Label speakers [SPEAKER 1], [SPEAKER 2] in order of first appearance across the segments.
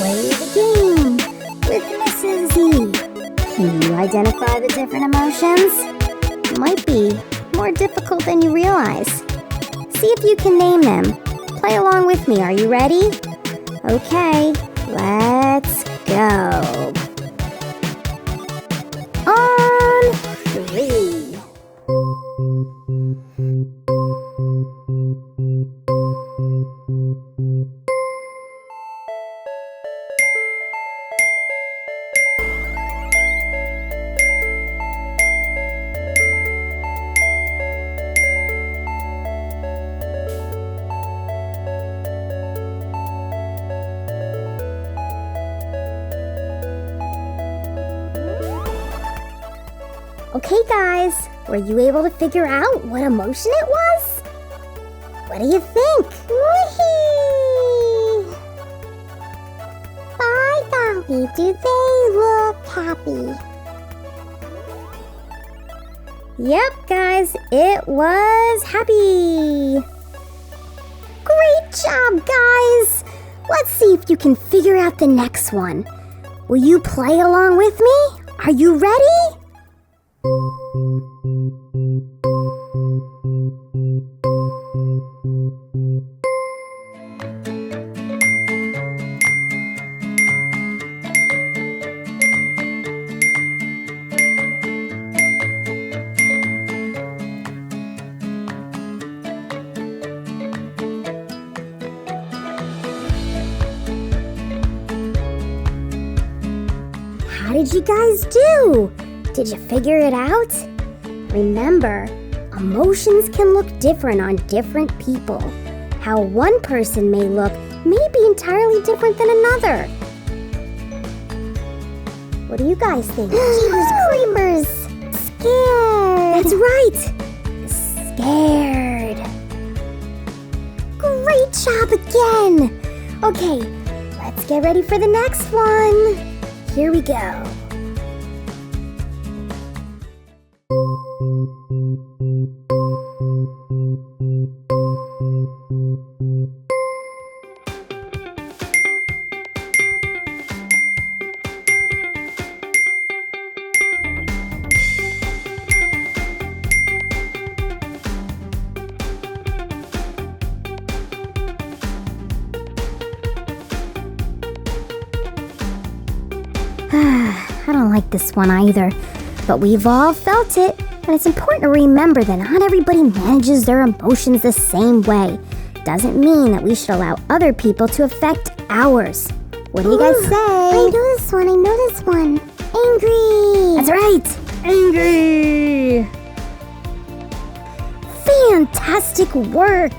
[SPEAKER 1] play the game with Mrs. Z. Can you identify the different emotions? Might be more difficult than you realize. See if you can name them. Play along with me. Are you ready? Okay, let's go. On 3. Okay guys, were you able to figure out what emotion it was? What do you think?
[SPEAKER 2] Wee-hee! Bye, Bobby. Do they look happy?
[SPEAKER 1] Yep guys, it was happy. Great job guys! Let's see if you can figure out the next one. Will you play along with me? Are you ready? How did you guys do? Did you figure it out? Remember, emotions can look different on different people. How one person may look may be entirely different than another. What do you guys think?
[SPEAKER 2] Jeepers creepers! Scared!
[SPEAKER 1] That's right! Scared. Great job again! Okay, let's get ready for the next one. Here we go. I don't like this one either, but we've all felt it, and it's important to remember that not everybody manages their emotions the same way. Doesn't mean that we should allow other people to affect ours. What do you guys say?
[SPEAKER 2] I know this one. Angry!
[SPEAKER 1] That's right! Angry! Fantastic work!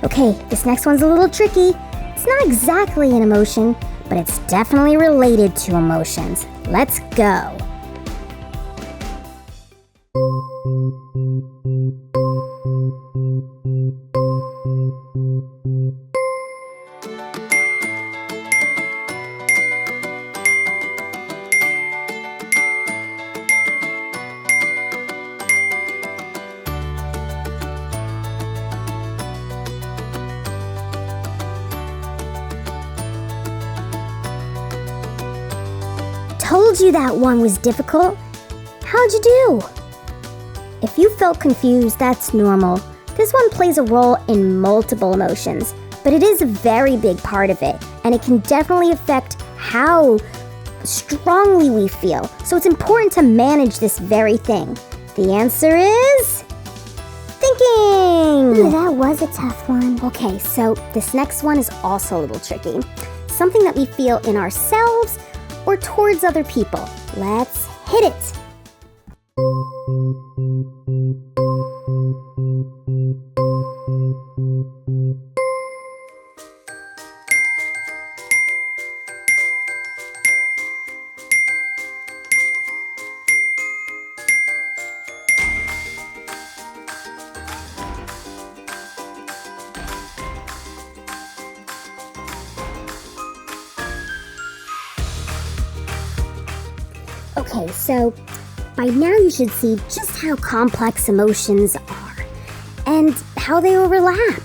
[SPEAKER 1] Okay, this next one's a little tricky. It's not exactly an emotion, but it's definitely related to emotions. Let's go! Told you that one was difficult. How'd you do? If you felt confused, that's normal. This one plays a role in multiple emotions, but it is a very big part of it, and it can definitely affect how strongly we feel. So it's important to manage this very thing. The answer is thinking.
[SPEAKER 2] Ooh, that was a tough one.
[SPEAKER 1] Okay, so this next one is also a little tricky. Something that we feel in ourselves or towards other people. Let's hit it. Okay, so by now you should see just how complex emotions are and how they overlap.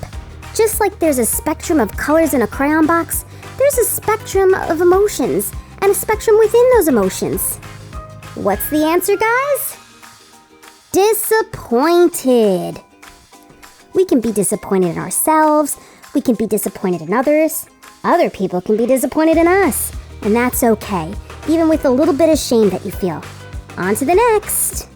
[SPEAKER 1] Just like there's a spectrum of colors in a crayon box, there's a spectrum of emotions and a spectrum within those emotions. What's the answer, guys? Disappointed. We can be disappointed in ourselves. We can be disappointed in others. Other people can be disappointed in us. And that's okay, even with a little bit of shame that you feel. On to the next.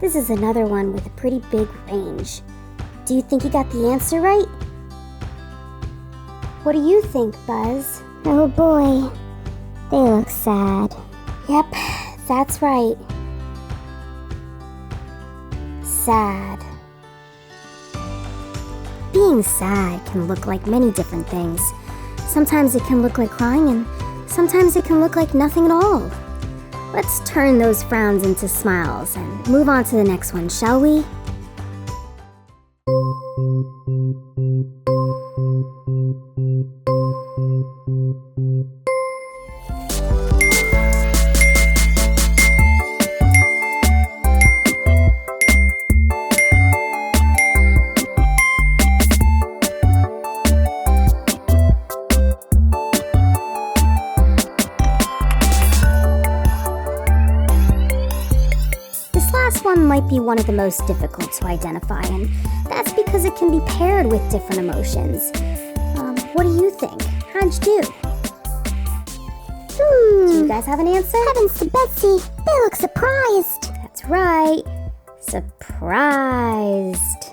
[SPEAKER 1] This is another one with a pretty big range. Do you think you got the answer right? What do you think, Buzz?
[SPEAKER 2] Oh boy, they look sad.
[SPEAKER 1] Yep, that's right. Sad. Being sad can look like many different things. Sometimes it can look like crying, and sometimes it can look like nothing at all. Let's turn those frowns into smiles and move on to the next one, shall we? One might be one of the most difficult to identify, and that's because it can be paired with different emotions. What do you think? How'd you do? Do you guys have an answer?
[SPEAKER 2] Heavens to Betsy, they look surprised.
[SPEAKER 1] That's right. Surprised.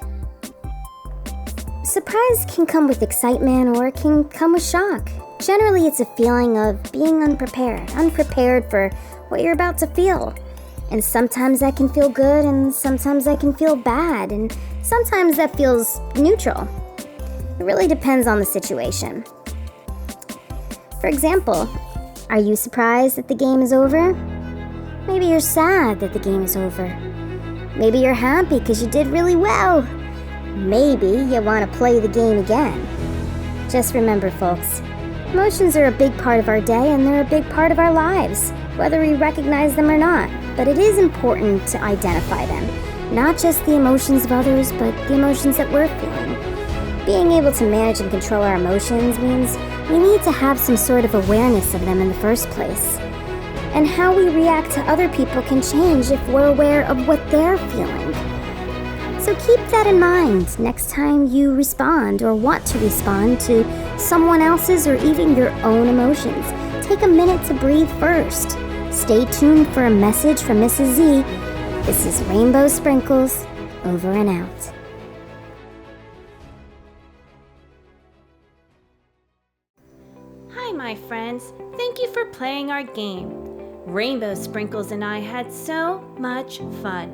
[SPEAKER 1] Surprise can come with excitement or it can come with shock. Generally, it's a feeling of being unprepared for what you're about to feel. And sometimes that can feel good, and sometimes that can feel bad, and sometimes that feels neutral. It really depends on the situation. For example, are you surprised that the game is over? Maybe you're sad that the game is over. Maybe you're happy because you did really well. Maybe you want to play the game again. Just remember, folks, emotions are a big part of our day, and they're a big part of our lives, whether we recognize them or not. But it is important to identify them, not just the emotions of others, but the emotions that we're feeling. Being able to manage and control our emotions means we need to have some sort of awareness of them in the first place. And how we react to other people can change if we're aware of what they're feeling. So keep that in mind next time you respond or want to respond to someone else's or even your own emotions. Take a minute to breathe first. Stay tuned for a message from Mrs. Z. This is Rainbow Sprinkles, over and out.
[SPEAKER 3] Hi, my friends. Thank you for playing our game. Rainbow Sprinkles and I had so much fun.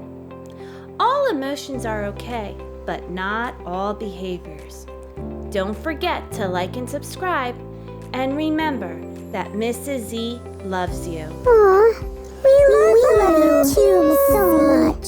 [SPEAKER 3] All emotions are okay, but not all behaviors. Don't forget to like and subscribe, and remember that Mrs. Z loves you.
[SPEAKER 2] Aw, we love you too, so much.